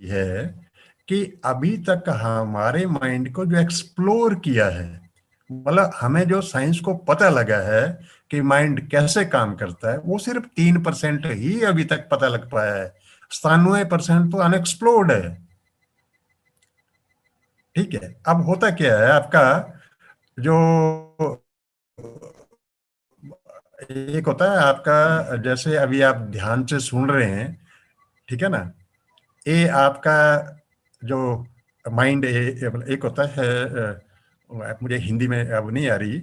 है कि अभी तक हमारे माइंड को जो एक्सप्लोर किया है, मतलब हमें जो साइंस को पता लगा है कि माइंड कैसे काम करता है, वो सिर्फ 3% ही अभी तक पता लग पाया है। 97% तो अनएक्सप्लोर्ड है। ठीक है, अब होता क्या है आपका, जो एक होता है आपका, जैसे अभी आप ध्यान से सुन रहे हैं, ठीक है ना, ये आपका जो माइंड, एक होता है मुझे हिंदी में अब नहीं आ रही,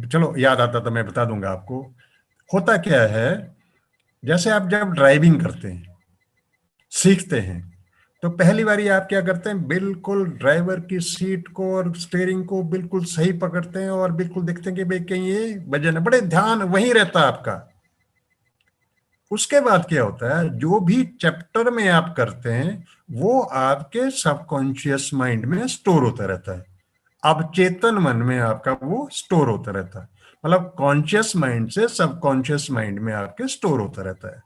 चलो याद आता तो मैं बता दूंगा आपको। होता क्या है, जैसे आप जब ड्राइविंग करते हैं, सीखते हैं, तो पहली बारी आप क्या करते हैं, बिल्कुल ड्राइवर की सीट को और स्टीयरिंग को बिल्कुल सही पकड़ते हैं और बिल्कुल देखते हैं कि भाई कहीं ये वजन है, बड़े ध्यान वहीं रहता है आपका। उसके बाद क्या होता है, जो भी चैप्टर में आप करते हैं वो आपके सबकॉन्शियस माइंड में स्टोर होता रहता है। अब चेतन मन में आपका वो स्टोर होता रहता है, मतलब कॉन्शियस माइंड से सबकॉन्शियस माइंड में आपके स्टोर होता रहता है।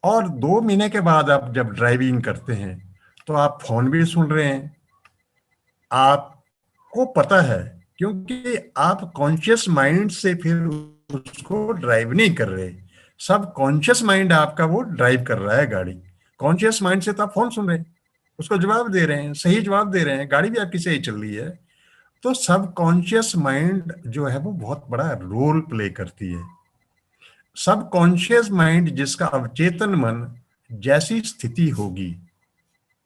और 2 महीने के बाद आप जब ड्राइविंग करते हैं तो आप फोन भी सुन रहे हैं, आपको पता है, क्योंकि आप कॉन्शियस माइंड से फिर उसको ड्राइव नहीं कर रहे, सब कॉन्शियस माइंड आपका वो ड्राइव कर रहा है गाड़ी। कॉन्शियस माइंड से तो आप फोन सुन रहे हैं, उसको जवाब दे रहे हैं, सही जवाब दे रहे हैं, गाड़ी भी आपकी सही चल रही है। तो सब कॉन्शियस माइंड जो है वो बहुत बड़ा रोल प्ले करती है। सब कॉन्शियस माइंड जिसका अवचेतन मन जैसी स्थिति होगी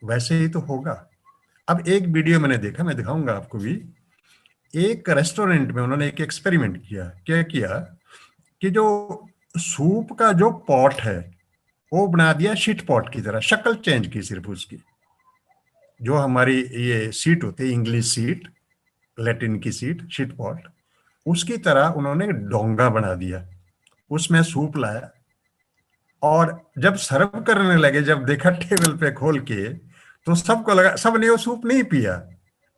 वैसे ही तो होगा। अब एक वीडियो मैंने देखा, मैं दिखाऊंगा आपको भी। एक रेस्टोरेंट में उन्होंने एक एक्सपेरिमेंट किया। क्या किया कि जो सूप का जो पॉट है वो बना दिया शीट पॉट की तरह, शक्ल चेंज की सिर्फ उसकी। जो हमारी ये सीट होती है, इंग्लिश सीट, लैटिन की सीट, शीट पॉट, उसकी तरह उन्होंने डोंगा बना दिया, उसमें सूप लाया। और जब सर्व करने लगे, जब देखा टेबल पे खोल के, तो सबको लगा, सबने वो सूप नहीं पिया।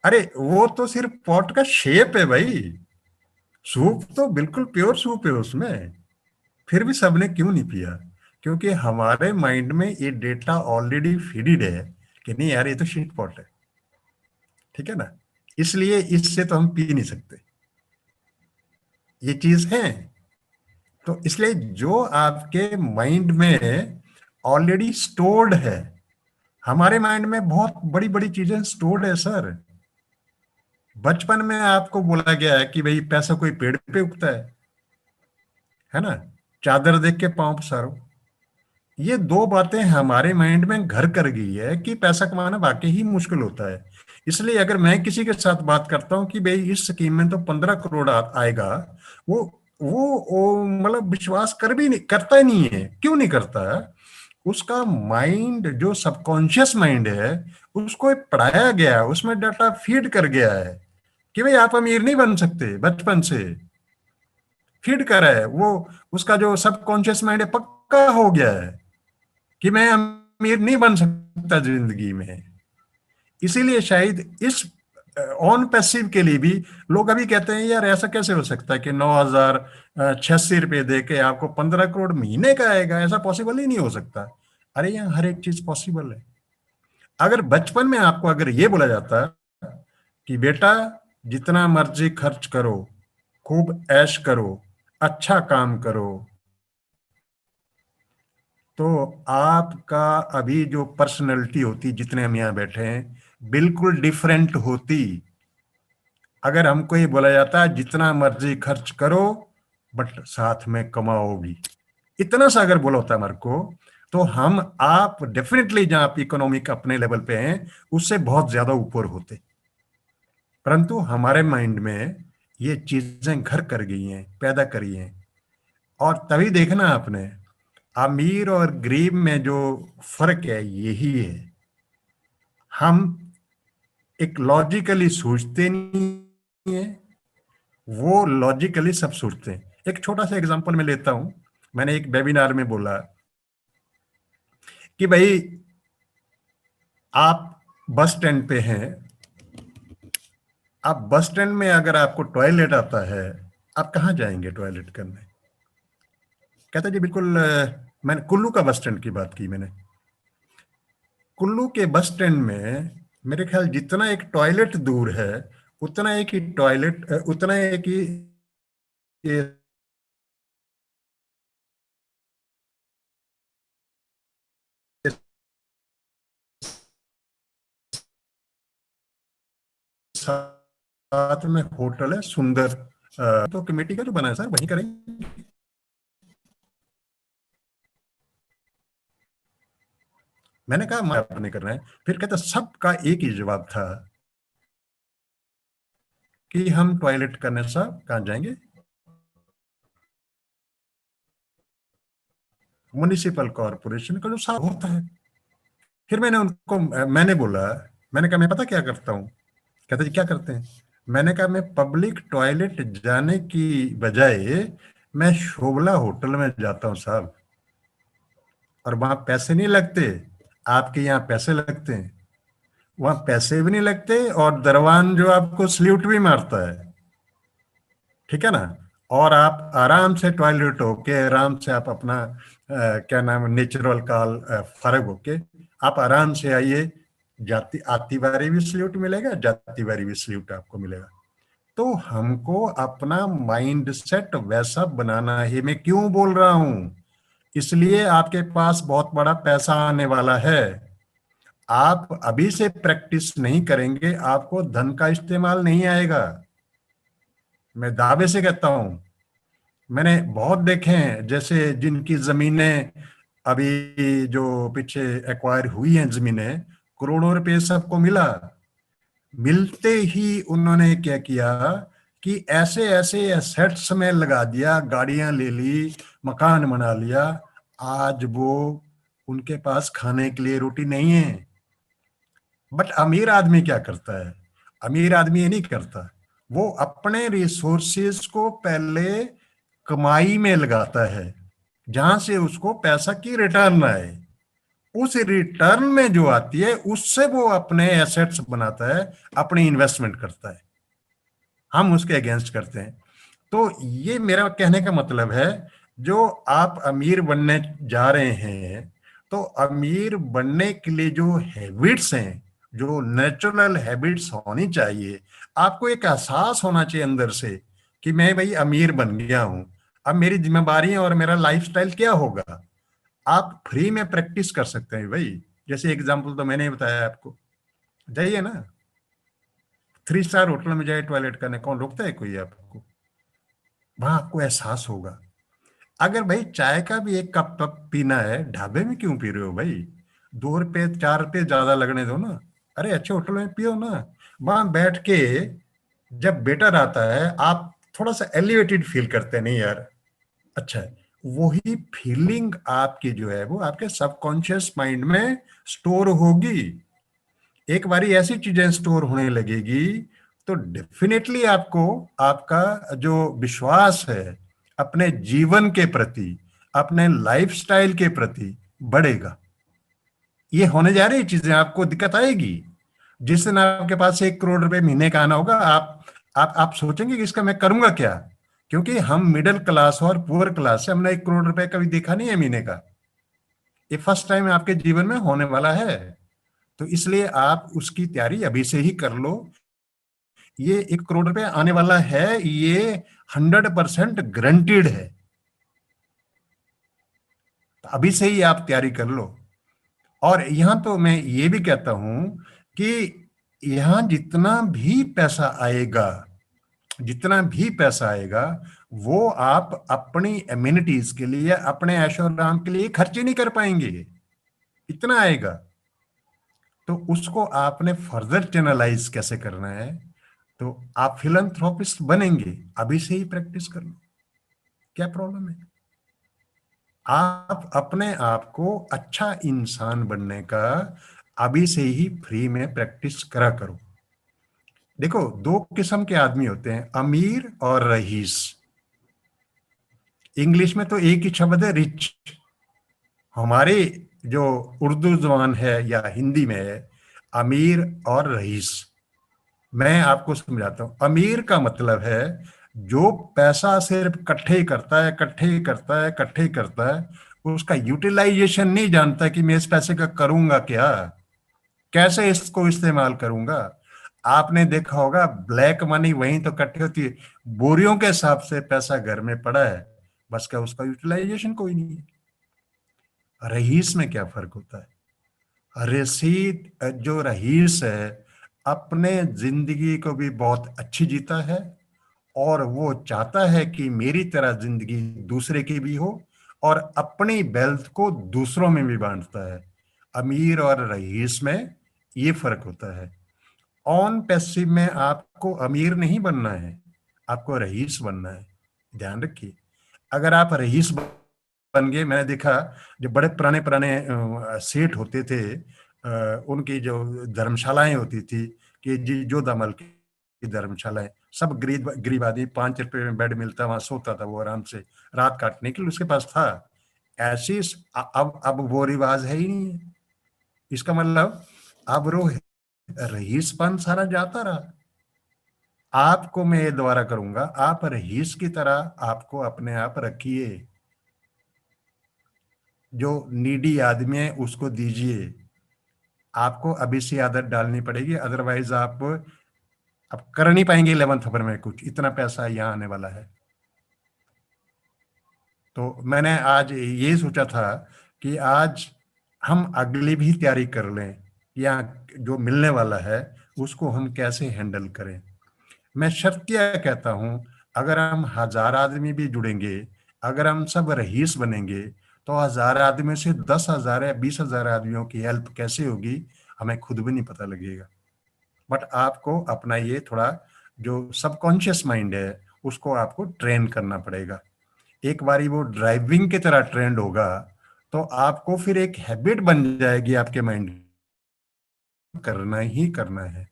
अरे वो तो सिर्फ पॉट का शेप है भाई, सूप तो बिल्कुल प्योर सूप है उसमें। फिर भी सबने क्यों नहीं पिया? क्योंकि हमारे माइंड में ये डेटा ऑलरेडी फीडेड है कि नहीं यार, ये तो शीट पॉट है, ठीक है ना, इसलिए इससे तो हम पी नहीं सकते, ये चीज है। तो इसलिए जो आपके माइंड में ऑलरेडी स्टोर्ड है, हमारे माइंड में बहुत बड़ी बड़ी चीजें स्टोर्ड है सर। बचपन में आपको बोला गया है कि भाई पैसा कोई पेड़ पे उगता है ना, चादर देख के पांव पसारो। ये दो बातें हमारे माइंड में घर कर गई है कि पैसा कमाना वाकई ही मुश्किल होता है। इसलिए अगर मैं किसी के साथ बात करता हूँ कि भाई इस स्कीम में तो 15 करोड़ आएगा, वो वो मतलब विश्वास कर भी नहीं करता, ही नहीं है। क्यों नहीं करता? उसका माइंड जो सबकॉन्शियस माइंड है, उसको पढ़ाया गया, उसमें डाटा फीड कर गया है कि भाई आप अमीर नहीं बन सकते, बचपन से फीड कर रहा है वो। उसका जो सबकॉन्शियस माइंड है पक्का हो गया है कि मैं अमीर नहीं बन सकता जिंदगी में। इसीलिए शायद इस ऑन पैसिव के लिए भी लोग अभी कहते हैं यार ऐसा कैसे हो सकता है कि 9,086 रुपये दे के आपको 15 करोड़ महीने का आएगा, ऐसा पॉसिबल ही नहीं हो सकता। अरे यहाँ हर एक चीज पॉसिबल है। अगर बचपन में आपको अगर ये बोला जाता कि बेटा जितना मर्जी खर्च करो, खूब ऐश करो, अच्छा काम करो, तो आपका अभी जो पर्सनैलिटी होती, जितने हम यहाँ बैठे हैं, बिल्कुल डिफरेंट होती। अगर हमको ये बोला जाता है जितना मर्जी खर्च करो बट साथ में कमाओ भी, इतना सा अगर बोला होता हमारे को, तो हम आप डेफिनेटली जहाँ आप इकोनॉमिक अपने लेवल पे हैं उससे बहुत ज्यादा ऊपर होते। परंतु हमारे माइंड में ये चीजें घर कर गई हैं, पैदा करी हैं। और तभी देखना आपने, अमीर और गरीब में जो फर्क है यही है, हम एक लॉजिकली सोचते नहीं है, वो लॉजिकली सब सोचते हैं। एक छोटा सा एग्जांपल मैं लेता हूं। मैंने एक वेबिनार में बोला कि भाई आप बस स्टैंड पे हैं, आप बस स्टैंड में अगर आपको टॉयलेट आता है, आप कहाँ जाएंगे टॉयलेट करने? कहता जी बिल्कुल मैंने कुल्लू का बस स्टैंड की बात की मैंने। कुल्लू के बस स्टैंड में मेरे ख्याल जितना एक टॉयलेट दूर है, उतना एक ही टॉयलेट, उतना एक ही ये साथ में होटल है सुंदर। तो कमेटी का जो बना है सर वहीं करेंगे। मैंने कहा मैं अपने कर रहे हैं। फिर कहता सबका एक ही जवाब था कि हम टॉयलेट करने साहब कहाँ जाएंगे, म्युनिसिपल कॉरपोरेशन का जो साहब होता है। फिर मैंने उनको मैंने बोला, मैंने कहा मैं पता क्या करता हूँ। कहते जी क्या करते हैं। मैंने कहा मैं पब्लिक टॉयलेट जाने की बजाय मैं शोभला होटल में जाता हूँ साहब, और वहां पैसे नहीं लगते। आपके यहाँ पैसे लगते हैं, वहां पैसे भी नहीं लगते, और दरवान जो आपको सल्यूट भी मारता है, ठीक है ना। और आप आराम से टॉयलेट होके आराम से आप अपना क्या नाम है, नेचुरल काल फर्क होके आप आराम से आइए। जाति आती बारी भी सल्यूट मिलेगा, जाति बारी भी सल्यूट आपको मिलेगा। तो हमको अपना माइंड सेट वैसा बनाना है। मैं क्यों बोल रहा हूं, इसलिए आपके पास बहुत बड़ा पैसा आने वाला है। आप अभी से प्रैक्टिस नहीं करेंगे, आपको धन का इस्तेमाल नहीं आएगा। मैं दावे से कहता हूं। मैंने बहुत देखे हैं, जैसे जिनकी जमीनें अभी जो पीछे एक्वायर हुई हैं जमीनें, करोड़ों रुपए सबको मिला। मिलते ही उन्होंने क्या किया कि ऐसे ऐसे एसेट्स में लगा दिया, गाड़ियां ले ली, मकान बना लिया। आज वो उनके पास खाने के लिए रोटी नहीं है। बट अमीर आदमी क्या करता है, अमीर आदमी ये नहीं करता। वो अपने रिसोर्सेज को पहले कमाई में लगाता है, जहां से उसको पैसा की रिटर्न आए। उस रिटर्न में जो आती है उससे वो अपने एसेट्स बनाता है, अपनी इन्वेस्टमेंट करता है। हम उसके अगेंस्ट करते हैं। तो ये मेरा कहने का मतलब है, जो आप अमीर बनने जा रहे हैं, तो अमीर बनने के लिए जो हैबिट्स हैं, जो नेचुरल हैबिट्स होनी चाहिए, आपको एक एहसास होना चाहिए अंदर से कि मैं भाई अमीर बन गया हूं, अब मेरी जिम्मेदारी और मेरा लाइफस्टाइल क्या होगा। आप फ्री में प्रैक्टिस कर सकते हैं भाई। जैसे एग्जांपल तो मैंने ही बताया आपको। जाइए ना, 3 स्टार होटल में जाए टॉयलेट करने, कौन रोकता है कोई आपको। वहां आपको एहसास होगा। अगर भाई चाय का भी एक कप कप पीना है, ढाबे में क्यों पी रहे हो भाई। 2 रुपए 4 रुपए ज्यादा लगने दो ना। अरे अच्छे होटल में पियो ना। वहां बैठ के जब बेटर आता है, आप थोड़ा सा एलिवेटेड फील करते हैं, नहीं यार। अच्छा है। वही फीलिंग आपकी जो है वो आपके सबकॉन्शियस माइंड में स्टोर होगी। एक बारी ऐसी चीजें स्टोर होने लगेगी, तो डेफिनेटली आपको आपका जो विश्वास है अपने जीवन के प्रति, अपने लाइफस्टाइल के प्रति बढ़ेगा। ये होने जा रही चीजें, आपको दिक्कत आएगी। जिस दिन आपके पास 1 करोड़ रुपए महीने का आना होगा, आप सोचेंगे कि इसका मैं करूंगा क्या। क्योंकि हम मिडिल क्लास और पुअर क्लास से, हमने 1 करोड़ रुपए कभी देखा नहीं है महीने का। ये फर्स्ट टाइम आपके जीवन में होने वाला है। तो इसलिए आप उसकी तैयारी अभी से ही कर लो। ये 1 करोड़ रुपए आने वाला है, ये 100% गारंटीड है। तो अभी से ही आप तैयारी कर लो। और यहां तो मैं ये भी कहता हूं कि यहां जितना भी पैसा आएगा, वो आप अपनी एमिनिटीज के लिए, अपने ऐशो आराम के लिए खर्च ही नहीं कर पाएंगे। इतना आएगा। तो उसको आपने फर्दर चैनलाइज कैसे करना है। तो आप फिलंथ्रोपिस्ट बनेंगे, अभी से ही प्रैक्टिस कर लो। क्या प्रॉब्लम है। आप अपने आप को अच्छा इंसान बनने का अभी से ही फ्री में प्रैक्टिस करा करो। देखो, 2 किस्म के आदमी होते हैं, अमीर और रईस। इंग्लिश में तो एक ही शब्द है, रिच। हमारे जो उर्दू जबान है या हिंदी में है, अमीर और रईस। मैं आपको समझाता हूं। अमीर का मतलब है जो पैसा सिर्फ इकट्ठे ही करता है, इकट्ठे ही करता है, इकट्ठे ही करता है। उसका यूटिलाइजेशन नहीं जानता कि मैं इस पैसे का करूंगा क्या, कैसे इसको इस्तेमाल करूंगा। आपने देखा होगा ब्लैक मनी वहीं तो इकट्ठी होती है, बोरियों के हिसाब से पैसा घर में पड़ा है, बस क्या उसका यूटिलाइजेशन कोई नहीं है। रईस में क्या फर्क होता है, रसीद जो रईस है अपने जिंदगी को भी बहुत अच्छी जीता है, और वो चाहता है कि मेरी तरह जिंदगी दूसरे की भी हो, और अपनी वेल्थ को दूसरों में भी बांटता है। अमीर और रईस में ये फर्क होता है। ऑन पैसिव में आपको अमीर नहीं बनना है, आपको रईस बनना है। ध्यान रखिए, अगर आप रईस बन गए, मैंने देखा जो बड़े पुराने पुराने सेठ होते थे, उनकी जो धर्मशालाएं होती थी, कि जी जो दमल की धर्मशालाएं, सब गरीब गरीब आदमी, 5 रुपए में बेड मिलता, वहां सोता था वो आराम से, रात काटने के लिए उसके पास था। ऐसी अब वो रिवाज है ही नहीं है। इसका मतलब अब रो रईसपन सारा जाता रहा। आपको मैं ये दोबारा करूंगा, आप रईस की तरह आपको अपने आप रखिए। जो नीडी आदमी है उसको दीजिए। आपको अभी से आदत डालनी पड़ेगी, अदरवाइज आप अब कर नहीं पाएंगे 11th आवर में कुछ, इतना पैसा यहाँ आने वाला है। तो मैंने आज ये सोचा था कि आज हम अगली भी तैयारी कर लें, या जो मिलने वाला है उसको हम कैसे हैंडल करें। मैं शर्तिया कहता हूं, अगर हम 1000 आदमी भी जुड़ेंगे, अगर हम सब रईस बनेंगे, तो 1000 आदमी से 10,000 या 20,000 आदमियों की हेल्प कैसे होगी हमें खुद भी नहीं पता लगेगा। बट आपको अपना ये थोड़ा जो सबकॉन्शियस माइंड है उसको आपको ट्रेन करना पड़ेगा। एक बारी वो ड्राइविंग की तरह ट्रेंड होगा, तो आपको फिर एक हैबिट बन जाएगी आपके माइंड, करना ही करना है।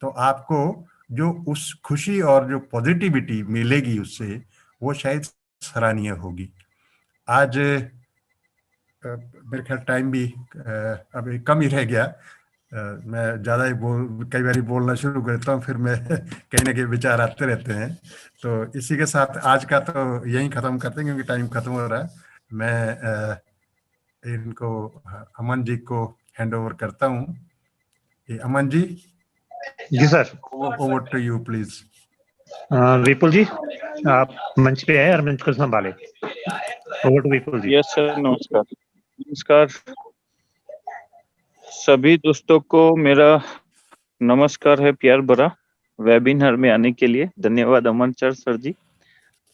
तो आपको जो उस खुशी और जो पॉजिटिविटी मिलेगी उससे, वो शायद सराहनीय होगी। आज मेरे ख्याल टाइम भी अभी कम ही रह गया। मैं ज़्यादा ही कई बार बोलना शुरू करता हूँ, फिर मैं कहीं ना कहीं विचार आते रहते हैं। तो इसी के साथ आज का तो यहीं ख़त्म करते हैं, क्योंकि टाइम ख़त्म हो रहा है। मैं इनको अमन जी को हैंड ओवर करता हूँ। अमन जी, जी sir. Over to you please. Vipul ji, आप मंच पे आए और मंच को संभाले। Over to Vipul ji. Yes sir, नमस्कार। नमस्कार सभी दोस्तों को मेरा नमस्कार है प्यार भरा। वेबिनार में आने के लिए धन्यवाद अमन सर जी।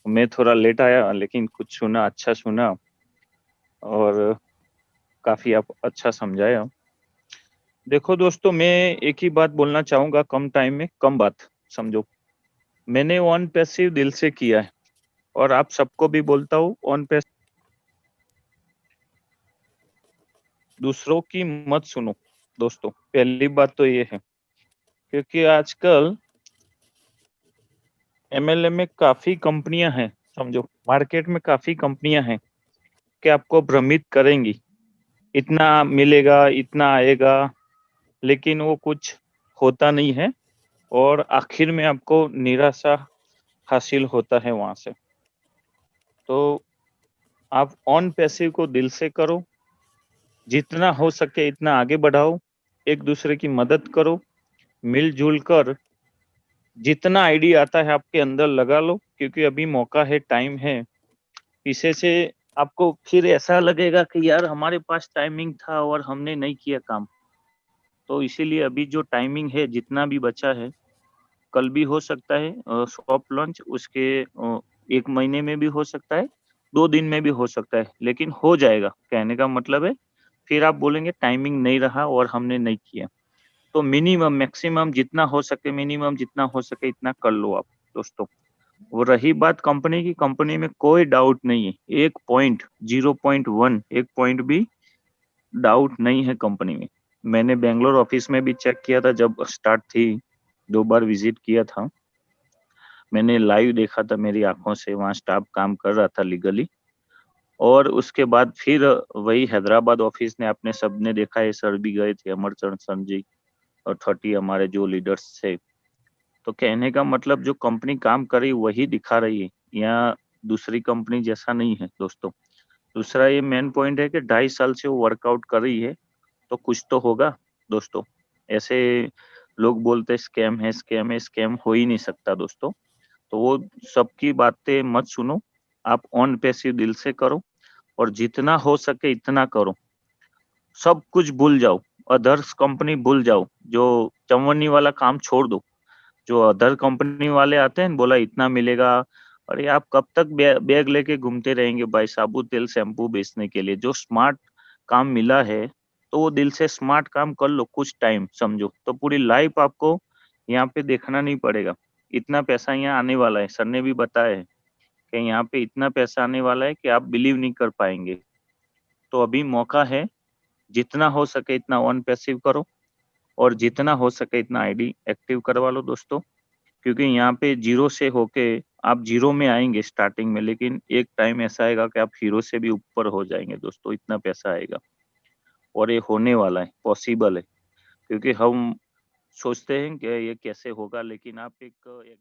मैं थोड़ा लेट आया, लेकिन कुछ सुना, अच्छा सुना, और काफी आप अच्छा समझाया। देखो दोस्तों, मैं एक ही बात बोलना चाहूंगा, कम टाइम में कम बात समझो। मैंने ऑन पैसिव दिल से किया है, और आप सबको भी बोलता हूँ, ऑन पैसिव दूसरों की मत सुनो दोस्तों। पहली बात तो ये है, क्योंकि आजकल एमएलएम में काफी कंपनियां हैं, समझो मार्केट में काफी कंपनियां हैं कि आपको भ्रमित करेंगी, इतना मिलेगा, इतना आएगा, लेकिन वो कुछ होता नहीं है, और आखिर में आपको निराशा हासिल होता है वहां से। तो आप ऑन पैसिव को दिल से करो, जितना हो सके इतना आगे बढ़ाओ, एक दूसरे की मदद करो, मिलजुल कर जितना आइडिया आता है आपके अंदर लगा लो, क्योंकि अभी मौका है, टाइम है। पीछे से आपको फिर ऐसा लगेगा कि यार हमारे पास टाइमिंग था और हमने नहीं किया काम। तो इसीलिए अभी जो टाइमिंग है, जितना भी बचा है, कल भी हो सकता है सॉफ्ट लॉन्च, उसके 1 महीने में भी हो सकता है, 2 दिन में भी हो सकता है, लेकिन हो जाएगा। कहने का मतलब है, फिर आप बोलेंगे टाइमिंग नहीं रहा और हमने नहीं किया। तो मिनिमम मैक्सिमम जितना हो सके, मिनिमम जितना हो सके इतना कर लो आप दोस्तों। वो रही बात कंपनी की, कंपनी में कोई डाउट नहीं है, 1 पॉइंट 0.1 1 पॉइंट भी डाउट नहीं है कंपनी में। मैंने बेंगलोर ऑफिस में भी चेक किया था, जब स्टार्ट थी, 2 बार विजिट किया था, मैंने लाइव देखा था मेरी आंखों से, वहाँ स्टाफ काम कर रहा था लीगली। और उसके बाद फिर वही हैदराबाद ऑफिस ने, आपने सबने देखा है, सर भी गए थे, अमरचंद सर जी और 30 हमारे जो लीडर्स थे। तो कहने का मतलब जो कंपनी काम कर रही वही दिखा रही है, यहाँ दूसरी कंपनी जैसा नहीं है दोस्तों। दूसरा ये मेन पॉइंट है कि 2.5 साल से वो वर्कआउट कर रही है, तो कुछ तो होगा दोस्तों। ऐसे लोग बोलते स्कैम है, स्कैम है, स्कैम हो ही नहीं सकता दोस्तों। तो वो सबकी बातें मत सुनो, आप ऑन पैसिव दिल से करो और जितना हो सके इतना करो। सब कुछ भूल जाओ, अदर्स कंपनी भूल जाओ, जो चंवन्नी वाला काम छोड़ दो। जो अदर कंपनी वाले आते हैं, बोला इतना मिलेगा, अरे आप कब तक बैग लेके घूमते रहेंगे भाई, साबुन तेल शैम्पू बेचने के लिए। जो स्मार्ट काम मिला है तो वो दिल से स्मार्ट काम कर लो कुछ टाइम, समझो तो पूरी लाइफ आपको यहाँ पे देखना नहीं पड़ेगा। इतना पैसा यहाँ आने वाला है, सर ने भी बताया है कि यहाँ पे इतना पैसा आने वाला है कि आप बिलीव नहीं कर पाएंगे। तो अभी मौका है, जितना हो सके इतना ऑन पैसिव करो और जितना हो सके इतना आईडी एक्टिव करवा लो दोस्तों। क्योंकि यहाँ पे जीरो से होके आप जीरो में आएंगे स्टार्टिंग में, लेकिन एक टाइम ऐसा आएगा कि आप हीरो से भी ऊपर हो जाएंगे दोस्तों, इतना पैसा आएगा। और ये होने वाला है, पॉसिबल है। क्योंकि हम सोचते हैं कि ये कैसे होगा, लेकिन आप एक